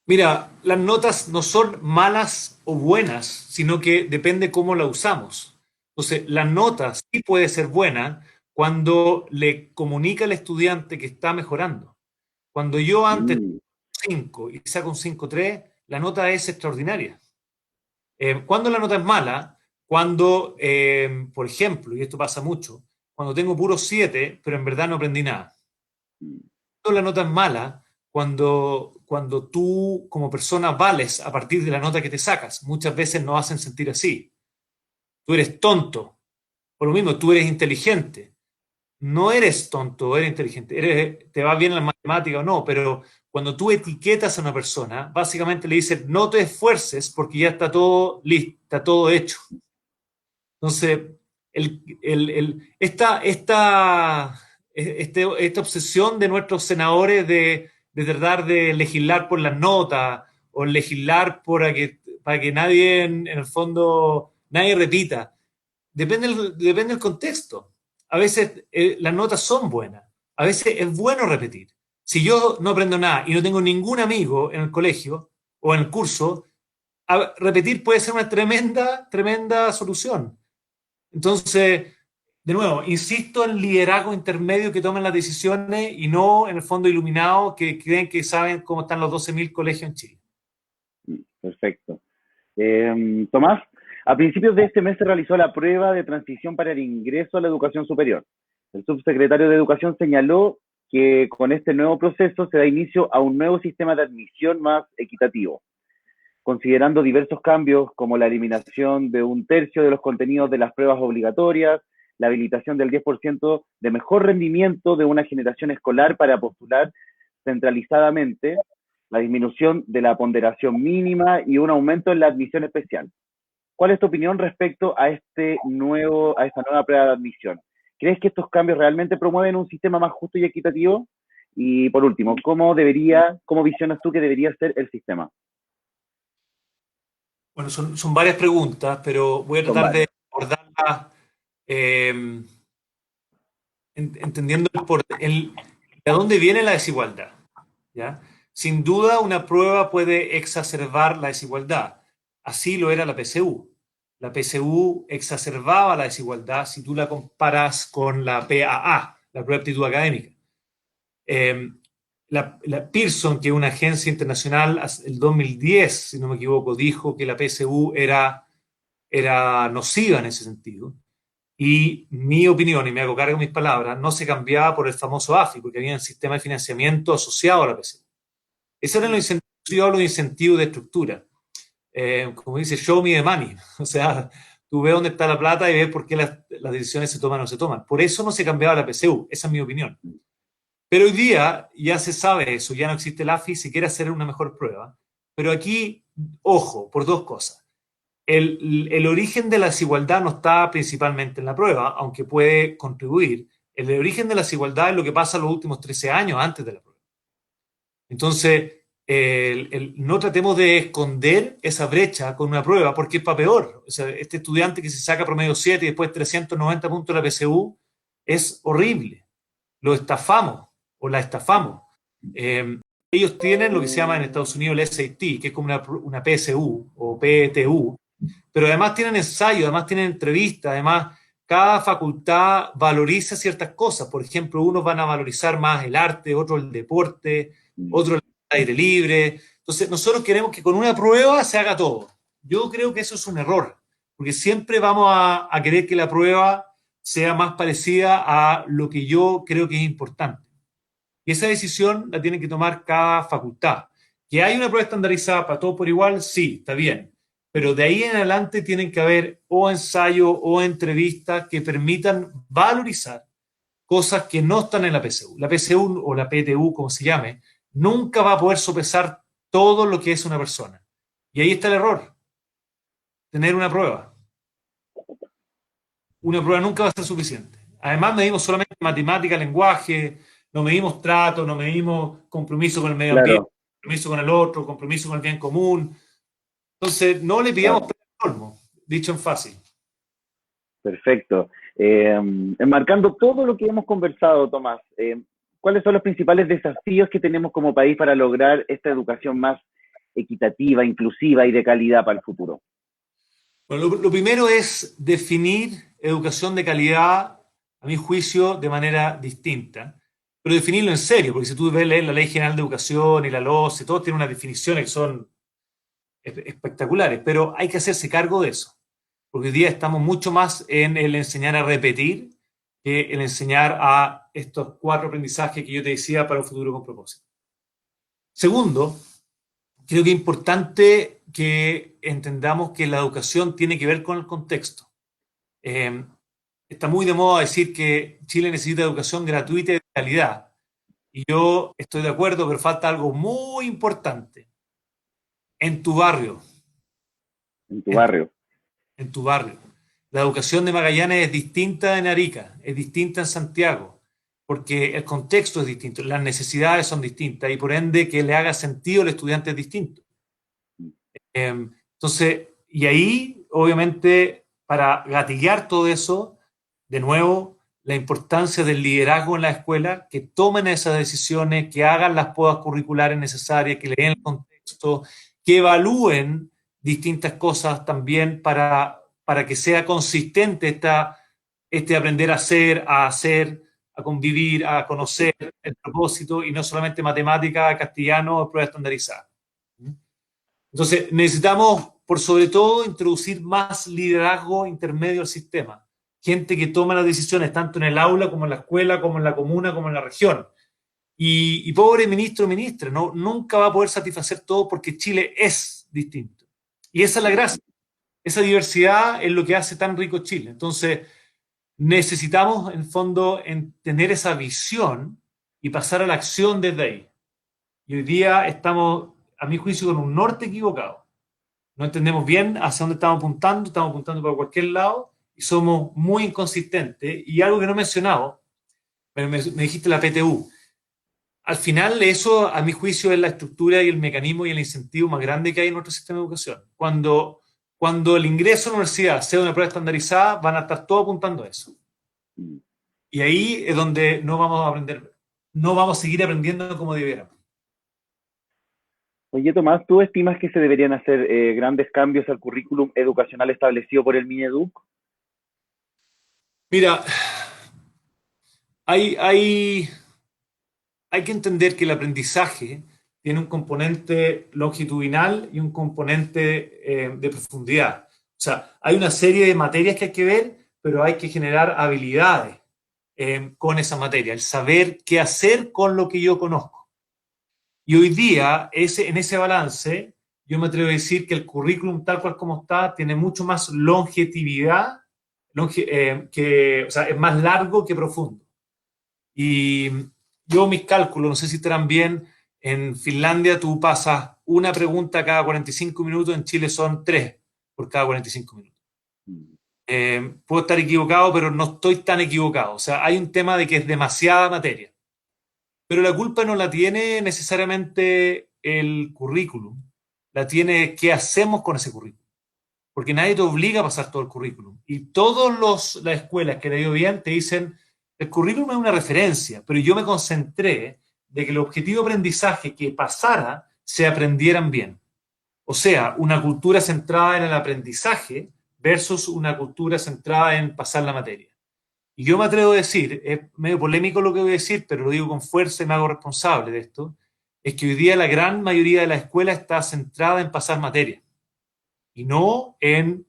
Mira, las notas no son malas o buenas, sino que depende cómo la usamos. Entonces, la nota sí puede ser buena cuando le comunica al estudiante que está mejorando. Cuando yo antes Mm, 5 y saco un 5,3, la nota es extraordinaria. Cuando la nota es mala, cuando, por ejemplo, y esto pasa mucho, cuando tengo puro 7, pero en verdad no aprendí nada. mm, Cuando la nota es mala, cuando tú como persona vales a partir de la nota que te sacas, muchas veces nos hacen sentir así. Tú eres tonto, por lo mismo, tú eres inteligente. No eres tonto, eres inteligente, te va bien en la matemática o no, pero cuando tú etiquetas a una persona, básicamente le dices, no te esfuerces porque ya está todo listo, está todo hecho. Entonces, esta obsesión de nuestros senadores de tratar de legislar por las notas o legislar para que nadie, en el fondo, nadie repita, depende del contexto. A veces las notas son buenas, a veces es bueno repetir. Si yo no aprendo nada y no tengo ningún amigo en el colegio o en el curso, repetir puede ser una tremenda, tremenda solución. Entonces, de nuevo, insisto en liderazgo intermedio que tomen las decisiones y no en el fondo iluminados que creen que saben cómo están los 12.000 colegios en Chile. perfecto. Tomás, a principios de este mes se realizó la prueba de transición para el ingreso a la educación superior. El subsecretario de Educación señaló que con este nuevo proceso se da inicio a un nuevo sistema de admisión más equitativo, considerando diversos cambios como la eliminación de un tercio de los contenidos de las pruebas obligatorias, la habilitación del 10% de mejor rendimiento de una generación escolar para postular centralizadamente, la disminución de la ponderación mínima y un aumento en la admisión especial. ¿Cuál es tu opinión respecto a esta nueva prueba de admisión? ¿Crees que estos cambios realmente promueven un sistema más justo y equitativo? Y por último, cómo visionas tú que debería ser el sistema? Bueno, son varias preguntas, pero voy a Son tratar de varias. abordarlas eh, entendiendo de dónde viene la desigualdad. ¿Ya? Sin duda, una prueba puede exacerbar la desigualdad. Así lo era la PSU. La PSU exacerbaba la desigualdad si tú la comparas con la PAA, la prueba de aptitud académica. Eh, la Pearson, que es una agencia internacional, el 2010, si no me equivoco, dijo que la PSU era nociva en ese sentido. Y mi opinión, y me hago cargo de mis palabras, no se cambiaba por el famoso AFI, porque había un sistema de financiamiento asociado a la PSU. Ese era el incentivo, yo hablo de incentivo de estructura. Como dice, show me the money. O sea, tú ves dónde está la plata y ves por qué las decisiones se toman o no se toman. Por eso no se cambiaba la PSU, esa es mi opinión. Pero hoy día ya se sabe eso, ya no existe el AFI, se quiere hacer una mejor prueba. Pero aquí, ojo, por dos cosas. El origen de la desigualdad no está principalmente en la prueba, aunque puede contribuir. El origen de la desigualdad es lo que pasa los últimos 13 años antes de la prueba. Entonces, no tratemos de esconder esa brecha con una prueba, porque es para peor. O sea, este estudiante que se saca promedio 7 y después 390 puntos de la PSU es horrible. Lo estafamos o la estafamos. Eh, Ellos tienen lo que se llama en Estados Unidos el SAT, que es como una PSU o PTU, pero además tienen ensayo, además tienen entrevistas, además cada facultad valoriza ciertas cosas. Por ejemplo, unos van a valorizar más el arte, otros el deporte, otros el aire libre. Entonces, nosotros queremos que con una prueba se haga todo. Yo creo que eso es un error, porque siempre vamos a querer que la prueba sea más parecida a lo que yo creo que es importante. Y esa decisión la tiene que tomar cada facultad. ¿Que hay una prueba estandarizada para todos por igual? Sí, está bien. Pero de ahí en adelante tienen que haber o ensayos o entrevistas que permitan valorizar cosas que no están en la PSU. La PSU o la PTU, como se llame, nunca va a poder sopesar todo lo que es una persona. Y ahí está el error, tener una prueba. Una prueba nunca va a ser suficiente. Además, medimos solamente matemática, lenguaje, no medimos trato, no medimos compromiso con el medio ambiente, Claro, compromiso con el otro, compromiso con el bien común. Entonces, no le pidamos claro. premio al olmo, dicho en fácil. Perfecto. Enmarcando todo lo que hemos conversado, Tomás, ¿cuáles son los principales desafíos que tenemos como país para lograr esta educación más equitativa, inclusiva y de calidad para el futuro? Bueno, lo primero es definir educación de calidad, a mi juicio, de manera distinta, pero definirlo en serio, porque si tú ves leer la Ley General de Educación y la LOCE, todos tienen unas definiciones que son espectaculares, pero hay que hacerse cargo de eso, porque hoy día estamos mucho más en el enseñar a repetir que el enseñar a estos 4 aprendizajes que yo te decía para un futuro con propósito. Segundo, creo que es importante que entendamos que la educación tiene que ver con el contexto. Eh, Está muy de moda decir que Chile necesita educación gratuita y de calidad. Y yo estoy de acuerdo, pero falta algo muy importante. En tu barrio, En tu en tu, barrio. en tu barrio. La educación de Magallanes es distinta en Arica, es distinta en Santiago, porque el contexto es distinto, las necesidades son distintas y por ende que le haga sentido al estudiante es distinto. Entonces, y ahí, obviamente, para gatillar todo eso, de nuevo, la importancia del liderazgo en la escuela, que tomen esas decisiones, que hagan las podas curriculares necesarias, que leen el contexto, que evalúen distintas cosas también para que sea consistente este aprender a hacer, a convivir, a conocer el propósito y no solamente matemática, castellano o prueba estandarizada. Entonces, necesitamos, por sobre todo, introducir más liderazgo intermedio al sistema. Gente que toma las decisiones tanto en el aula como en la escuela, como en la comuna, como en la región. Y pobre ministro o ministra, no, nunca va a poder satisfacer todo porque Chile es distinto. Y esa es la gracia. Esa diversidad es lo que hace tan rico Chile. Entonces, necesitamos, en fondo, en tener esa visión y pasar a la acción desde ahí. Y hoy día estamos, a mi juicio, con un norte equivocado. No entendemos bien hacia dónde estamos apuntando para cualquier lado y somos muy inconsistentes. Y algo que no he mencionado, me dijiste la PTU. Al final, eso, a mi juicio, es la estructura y el mecanismo y el incentivo más grande que hay en nuestro sistema de educación. Cuando el ingreso a la universidad sea una prueba estandarizada, van a estar todos apuntando a eso. Y ahí es donde no vamos a aprender, no vamos a seguir aprendiendo como debiéramos. Oye, Tomás, ¿tú estimas que se deberían hacer grandes cambios al currículum educacional establecido por el Mineduc? Mira, hay, hay, hay que entender que el aprendizaje tiene un componente longitudinal y un componente de profundidad. O sea, hay una serie de materias que hay que ver, pero hay que generar habilidades con esa materia, el saber qué hacer con lo que yo conozco. Y hoy día, en ese balance, yo me atrevo a decir que el currículum tal cual como está tiene mucho más longevidad, o sea, es más largo que profundo. Y yo mis cálculos, no sé si estarán bien, en Finlandia tú pasas una pregunta cada 45 minutos, en Chile son 3 por cada 45 minutos. Puedo estar equivocado, pero no estoy tan equivocado. O sea, hay un tema de que es demasiada materia. Pero la culpa no la tiene necesariamente el currículum, la tiene qué hacemos con ese currículum. Porque nadie te obliga a pasar todo el currículum. Y todas las escuelas que le ha ido bien te dicen, el currículum es una referencia, pero yo me concentré de que el objetivo de aprendizaje que pasara se aprendieran bien. O sea, una cultura centrada en el aprendizaje versus una cultura centrada en pasar la materia. Y yo me atrevo a decir, es medio polémico lo que voy a decir, pero lo digo con fuerza y me hago responsable de esto, es que hoy día la gran mayoría de la escuela está centrada en pasar materia y no en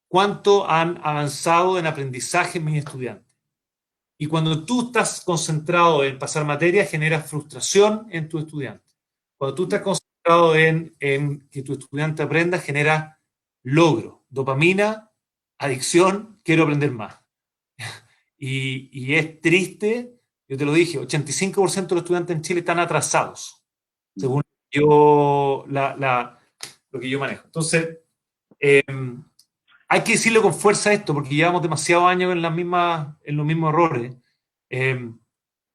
cuánto han avanzado en aprendizaje mis estudiantes. Y cuando tú estás concentrado en pasar materia, generas frustración en tu estudiante. Cuando tú estás concentrado en que tu estudiante aprenda, genera logro, dopamina, adicción, quiero aprender más. Y es triste, yo te lo dije, 85% de los estudiantes en Chile están atrasados, según lo que yo manejo. Entonces, eh, hay que decirlo con fuerza esto, porque llevamos demasiados años en los mismos errores. Eh,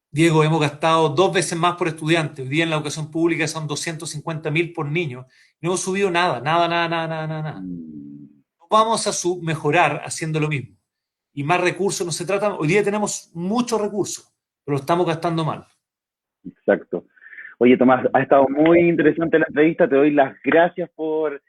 Diego, hemos gastado 2 veces más por estudiante. Hoy día en la educación pública son 250.000 por niño. No hemos subido nada, nada, nada, nada, nada, nada. Mm, No vamos a mejorar haciendo lo mismo. Y más recursos no se trata. Hoy día tenemos muchos recursos, pero lo estamos gastando mal. exacto. Oye, Tomás, ha estado muy interesante la entrevista. Te doy las gracias por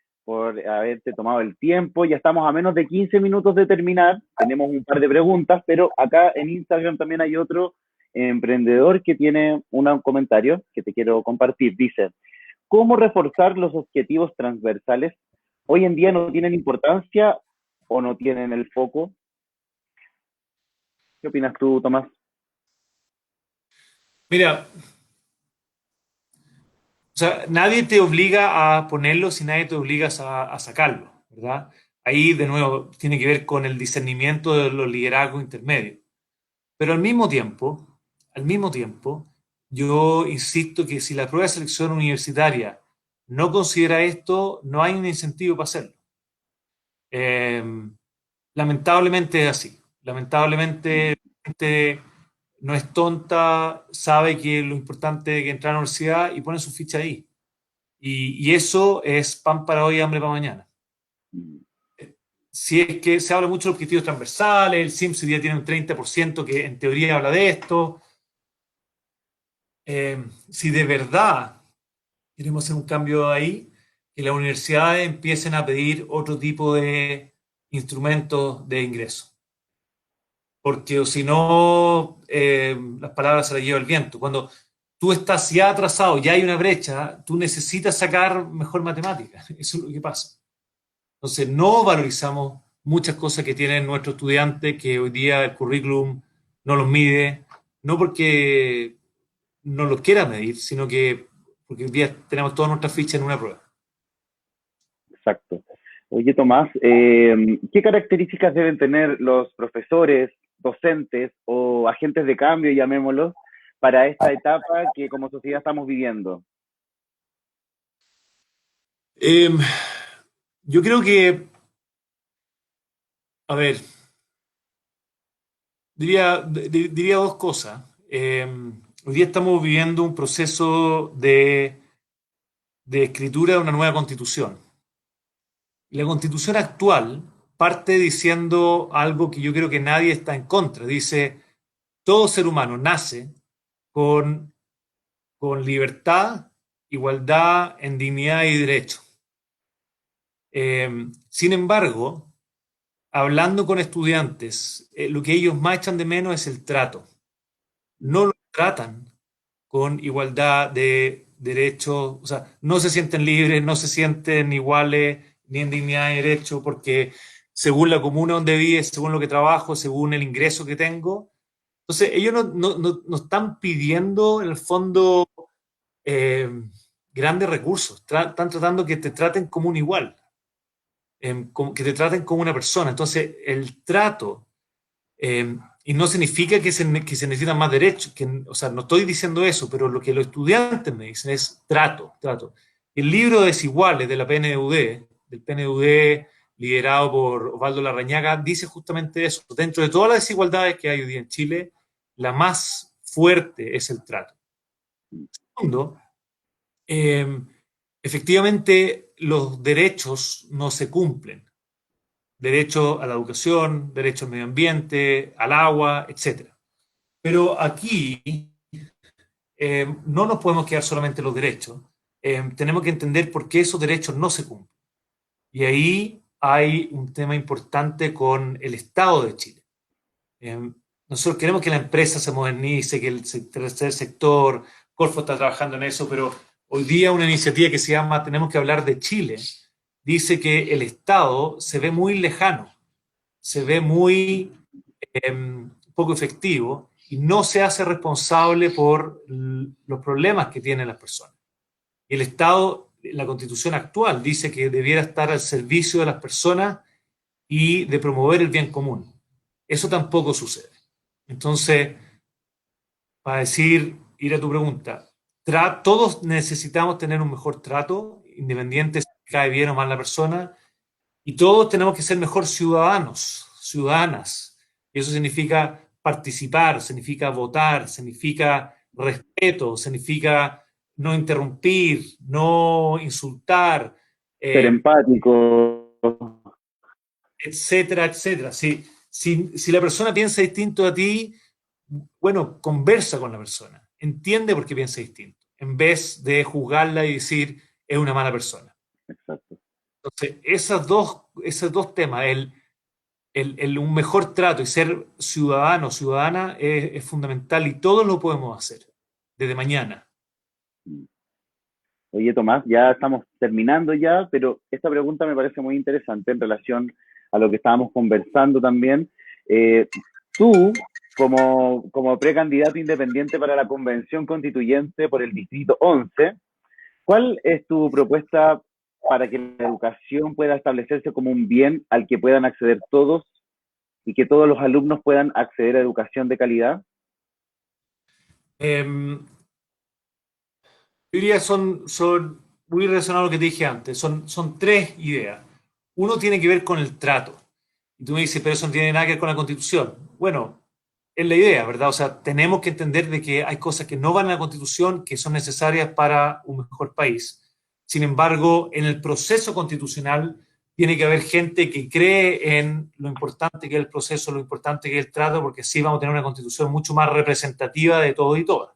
haberte tomado el tiempo. Ya estamos a menos de 15 minutos de terminar. Tenemos un par de preguntas, pero acá en Instagram también hay otro emprendedor que tiene un comentario que te quiero compartir. Dice, ¿cómo reforzar los objetivos transversales? Hoy en día no tienen importancia o no tienen el foco. ¿Qué opinas tú, Tomás? Mira, o sea, nadie te obliga a ponerlo si nadie te obliga a sacarlo, ¿verdad? Ahí, de nuevo, tiene que ver con el discernimiento de los liderazgos intermedios. Pero al mismo tiempo, yo insisto que si la prueba de selección universitaria no considera esto, no hay un incentivo para hacerlo. Eh, Lamentablemente es así. Lamentablemente Mm, la gente no es tonta, sabe que lo importante es que entrar a la universidad y pone su ficha ahí. Y eso es pan para hoy, hambre para mañana. mm, Si es que se habla mucho de objetivos transversales, el SIMS hoy día tiene un 30% que en teoría habla de esto. Si de verdad queremos hacer un cambio ahí, que las universidades empiecen a pedir otro tipo de instrumentos de ingreso. Porque o si no, las palabras se las lleva el viento. Cuando tú estás ya atrasado, ya hay una brecha, tú necesitas sacar mejor matemática. Eso es lo que pasa. Entonces, no valorizamos muchas cosas que tienen nuestros estudiantes, que hoy día el currículum no los mide, no porque no los quiera medir, sino que porque hoy día tenemos todas nuestras fichas en una prueba. exacto. Oye, Tomás, ¿qué características deben tener los profesores, docentes o agentes de cambio, llamémoslos, para esta etapa que como sociedad estamos viviendo? Eh, yo creo que, a ver, diría dos cosas. Hoy día estamos viviendo un proceso de escritura de una nueva constitución. Y la constitución actual parte diciendo algo que yo creo que nadie está en contra. Dice, todo ser humano nace con, con libertad, igualdad, en dignidad y derecho. Sin embargo, hablando con estudiantes, lo que ellos más echan de menos es el trato. No lo tratan con igualdad de derechos, o sea, no se sienten libres, no se sienten iguales ni en dignidad y derecho, porque según la comuna donde vive, según lo que trabajo, según el ingreso que tengo, entonces ellos no están pidiendo en el fondo eh, grandes recursos, están tratando que te traten como un igual, que te traten como una persona. Entonces el trato y no significa que se necesitan más derechos, o sea, no estoy diciendo eso, pero lo que los estudiantes me dicen es trato, trato. El libro de Desiguales de la PNUD, del PNUD liderado por Osvaldo Larrañaga, dice justamente eso. Dentro de todas las desigualdades que hay hoy día en Chile, la más fuerte es el trato. Segundo, eh, efectivamente los derechos no se cumplen. Derecho a la educación, derecho al medio ambiente, al agua, etcétera. Pero aquí no nos podemos quedar solamente en los derechos. Tenemos que entender por qué esos derechos no se cumplen. Y ahí hay un tema importante con el Estado de Chile. Eh, Nosotros queremos que la empresa se modernice, que el tercer sector, Corfo está trabajando en eso, pero hoy día una iniciativa que se llama Tenemos que hablar de Chile dice que el Estado se ve muy lejano, se ve muy poco efectivo y no se hace responsable por los problemas que tienen las personas. Y el Estado, la constitución actual, dice que debiera estar al servicio de las personas y de promover el bien común. Eso tampoco sucede. Entonces, para decir, ir a tu pregunta, todos necesitamos tener un mejor trato, independiente si cae bien o mal la persona, y todos tenemos que ser mejor ciudadanos, ciudadanas. Y eso significa participar, significa votar, significa respeto, significa no interrumpir, no insultar, Ser eh, empático. etcétera, etcétera. Si la persona piensa distinto a ti, bueno, conversa con la persona, entiende por qué piensa distinto, en vez de juzgarla y decir es una mala persona. Exacto. Entonces, esos dos temas, un mejor trato y ser ciudadano o ciudadana es fundamental y todos lo podemos hacer desde mañana. Oye, Tomás, ya estamos terminando ya, pero esta pregunta me parece muy interesante en relación a lo que estábamos conversando también. Eh, Tú, como precandidato independiente para la Convención Constituyente por el Distrito 11, ¿cuál es tu propuesta para que la educación pueda establecerse como un bien al que puedan acceder todos y que todos los alumnos puedan acceder a educación de calidad? Eh, Yo diría son muy relacionado a lo que te dije antes, son tres ideas. Uno tiene que ver con el trato. Y tú me dices, pero eso no tiene nada que ver con la Constitución. Bueno, es la idea, ¿verdad? O sea, tenemos que entender de que hay cosas que no van a la Constitución, que son necesarias para un mejor país. Sin embargo, en el proceso constitucional tiene que haber gente que cree en lo importante que es el proceso, lo importante que es el trato, porque así vamos a tener una constitución mucho más representativa de todo y todas.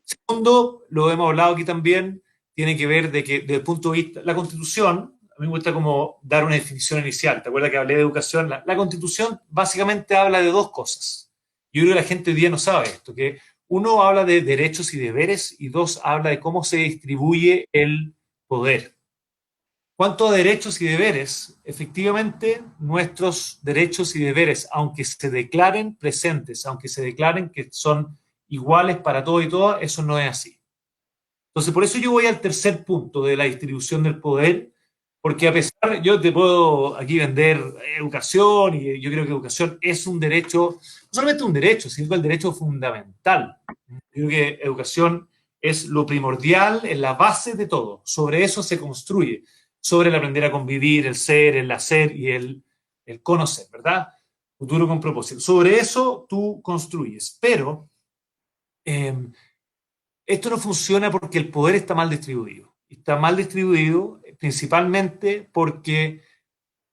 Segundo, lo hemos hablado aquí también, tiene que ver de que desde el punto de vista, la Constitución, a mí me gusta como dar una definición inicial, ¿te acuerdas que hablé de educación? La Constitución básicamente habla de dos cosas. Yo creo que la gente hoy día no sabe esto, que uno habla de derechos y deberes y dos habla de cómo se distribuye el poder. Cuanto a derechos y deberes, efectivamente nuestros derechos y deberes, aunque se declaren presentes, aunque se declaren que son iguales para todo y todas, eso no es así. Entonces, por eso yo voy al tercer punto de la distribución del poder, porque a pesar, yo te puedo aquí vender educación, y yo creo que educación es un derecho, no solamente un derecho, sino que el derecho fundamental. Yo creo que educación es lo primordial, es la base de todo. Sobre eso se construye, sobre el aprender a convivir, el ser, el hacer y el conocer, ¿verdad? Futuro con propósito. Sobre eso tú construyes, pero eh, esto no funciona porque el poder está mal distribuido. Está mal distribuido principalmente porque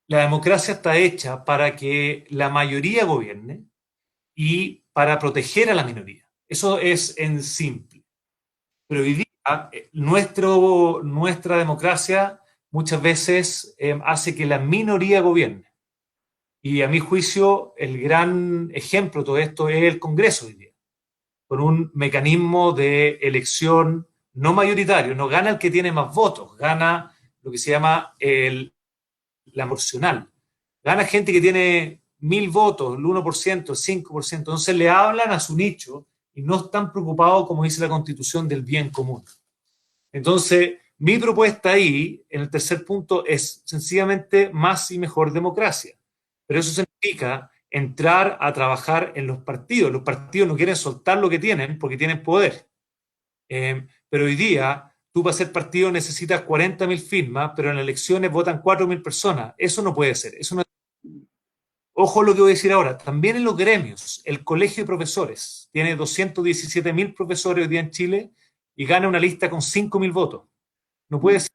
la democracia está hecha para que la mayoría gobierne y para proteger a la minoría. Eso es en simple. Pero hoy día nuestra democracia muchas veces hace que la minoría gobierne. Y a mi juicio, el gran ejemplo de todo esto es el Congreso hoy día, con un mecanismo de elección no mayoritario. No gana el que tiene más votos, gana lo que se llama la proporcional. Gana gente que tiene 1.000 votos, el 1%, el 5%. Entonces le hablan a su nicho y no están preocupados, como dice la Constitución, del bien común. Entonces, mi propuesta ahí, en el tercer punto, es sencillamente más y mejor democracia. Pero eso significa entrar a trabajar en los partidos. Los partidos no quieren soltar lo que tienen porque tienen poder. Pero hoy día, tú para ser partido necesitas 40.000 firmas, pero en elecciones votan 4.000 personas. Eso no puede ser. Eso no Ojo lo que voy a decir ahora, también en los gremios, el Colegio de Profesores tiene 217.000 profesores hoy día en Chile y gana una lista con 5.000 votos. No puede ser.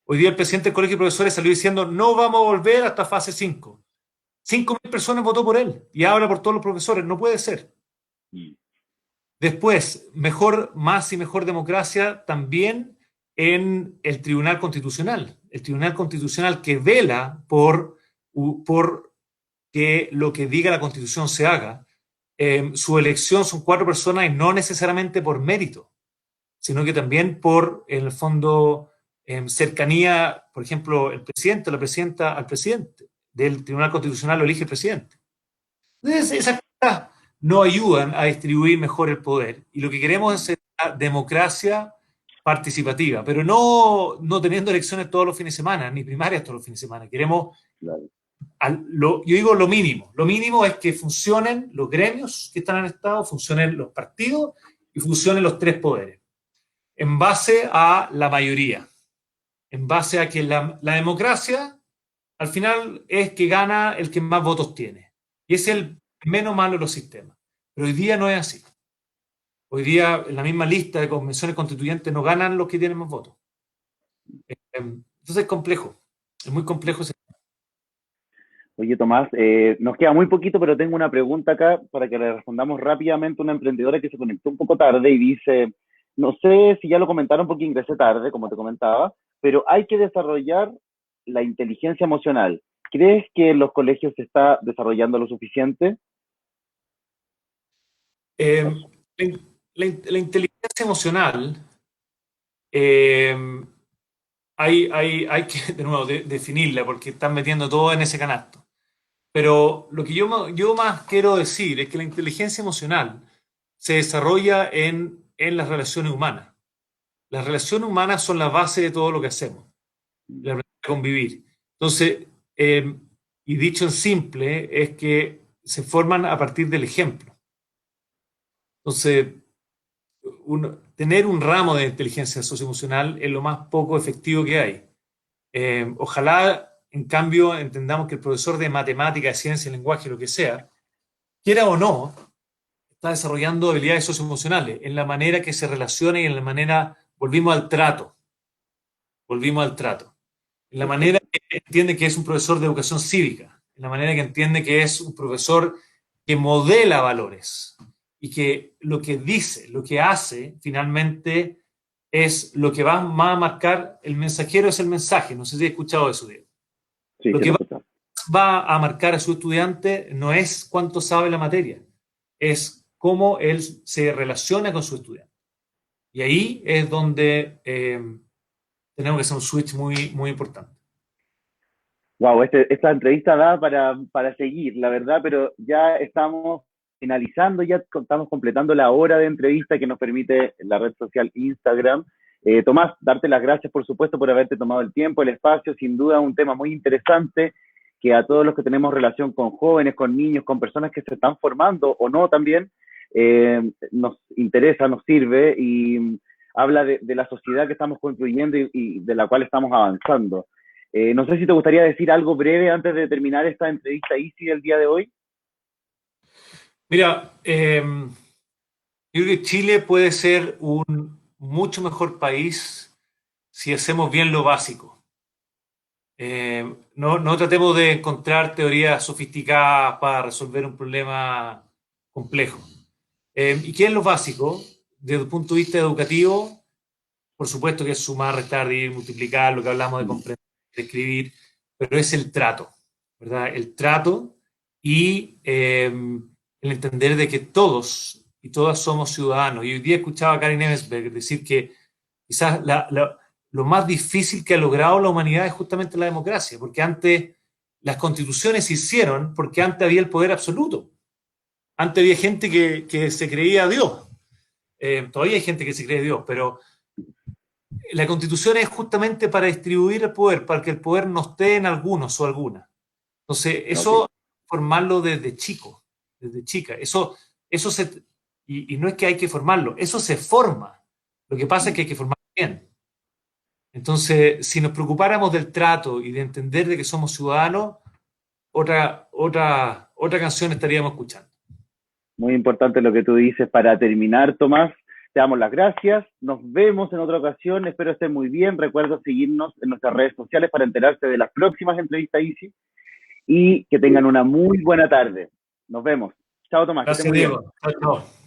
Hoy día el presidente del Colegio de Profesores salió diciendo no vamos a volver hasta fase 5. 5.000 personas votó por él y habla por todos los profesores. No puede ser. Después, mejor, más y mejor democracia también en el Tribunal Constitucional. El Tribunal Constitucional que vela por que lo que diga la Constitución se haga. Su elección son 4 personas y no necesariamente por mérito, sino que también por, en el fondo, cercanía, por ejemplo, el presidente o la presidenta al presidente del Tribunal Constitucional lo elige el presidente. Entonces, esas cosas no ayudan a distribuir mejor el poder. Y lo que queremos es una democracia participativa, pero no teniendo elecciones todos los fines de semana, ni primarias todos los fines de semana. Queremos, Claro. yo digo lo mínimo. Lo mínimo es que funcionen los gremios que están en el Estado, funcionen los partidos y funcionen los 3 poderes. En base a la mayoría. En base a que la democracia, al final, es que gana el que más votos tiene. Y es el menos malo de los sistemas. Pero hoy día no es así. Hoy día, en la misma lista de convenciones constituyentes, no ganan los que tienen más votos. Entonces es complejo. Es muy complejo ese. Oye, Tomás, nos queda muy poquito, pero tengo una pregunta acá para que le respondamos rápidamente a una emprendedora que se conectó un poco tarde y dice, no sé si ya lo comentaron porque ingresé tarde, como te comentaba, pero hay que desarrollar la inteligencia emocional. ¿Crees que en los colegios se está desarrollando lo suficiente? Eh, la inteligencia emocional, eh, hay que, de nuevo, definirla porque están metiendo todo en ese canasto. Pero lo que yo más quiero decir es que la inteligencia emocional se desarrolla en las relaciones humanas. Las relaciones humanas son la base de todo lo que hacemos, la manera de convivir. Entonces, y dicho en simple, es que se forman a partir del ejemplo. Entonces, tener un ramo de inteligencia socioemocional es lo más poco efectivo que hay. Ojalá, en cambio, entendamos que el profesor de matemática, de ciencia, lenguaje, lo que sea, quiera o no, está desarrollando habilidades socioemocionales en la manera que se relaciona y en la manera, volvimos al trato, en la manera Perfecto. que entiende que es un profesor de educación cívica, en la manera que entiende que es un profesor que modela valores y que lo que dice, lo que hace, finalmente es lo que va a marcar, el mensajero es el mensaje, no sé si he escuchado eso, Diego. Sí, Lo sí, que lo he escuchado. va a marcar a su estudiante no es cuánto sabe la materia, es cómo él se relaciona con su estudiante. Y ahí es donde tenemos que hacer un switch muy, muy importante. Wow, esta entrevista da para seguir, la verdad, pero ya estamos finalizando, ya estamos completando la hora de entrevista que nos permite la red social Instagram. Tomás, darte las gracias, por supuesto, por haberte tomado el tiempo, el espacio, sin duda un tema muy interesante que a todos los que tenemos relación con jóvenes, con niños, con personas que se están formando o no también, nos interesa, nos sirve y habla de la sociedad que estamos construyendo y de la cual estamos avanzando. No sé si te gustaría decir algo breve antes de terminar esta entrevista Easy del día de hoy. Mira, yo creo que Chile puede ser un mucho mejor país si hacemos bien lo básico. No tratemos de encontrar teorías sofisticadas para resolver un problema complejo. ¿Y qué es lo básico? Desde el punto de vista educativo, por supuesto que es sumar, restar, dividir, multiplicar, lo que hablamos de comprender, de escribir, pero es el trato, ¿verdad? El trato y el entender de que todos y todas somos ciudadanos. Y hoy día escuchaba a Karin Ebensberg decir que quizás lo más difícil que ha logrado la humanidad es justamente la democracia, porque antes las constituciones se hicieron porque antes había el poder absoluto. Antes había gente que se creía Dios. Todavía hay gente que se cree Dios, pero la constitución es justamente para distribuir el poder, para que el poder no esté en algunos o algunas. Entonces, Ok, eso formarlo desde chico, desde chica. Eso y no es que hay que formarlo, eso se forma. Lo que pasa es que hay que formarlo bien. Entonces, si nos preocupáramos del trato y de entender de que somos ciudadanos, otra canción estaríamos escuchando. Muy importante lo que tú dices. Para terminar, Tomás, te damos las gracias. Nos vemos en otra ocasión. Espero estén muy bien. Recuerda seguirnos en nuestras redes sociales para enterarse de las próximas entrevistas Easy y que tengan una muy buena tarde. Nos vemos. Chao, Tomás, que estés Gracias, muy bien. Diego. Chao, chao.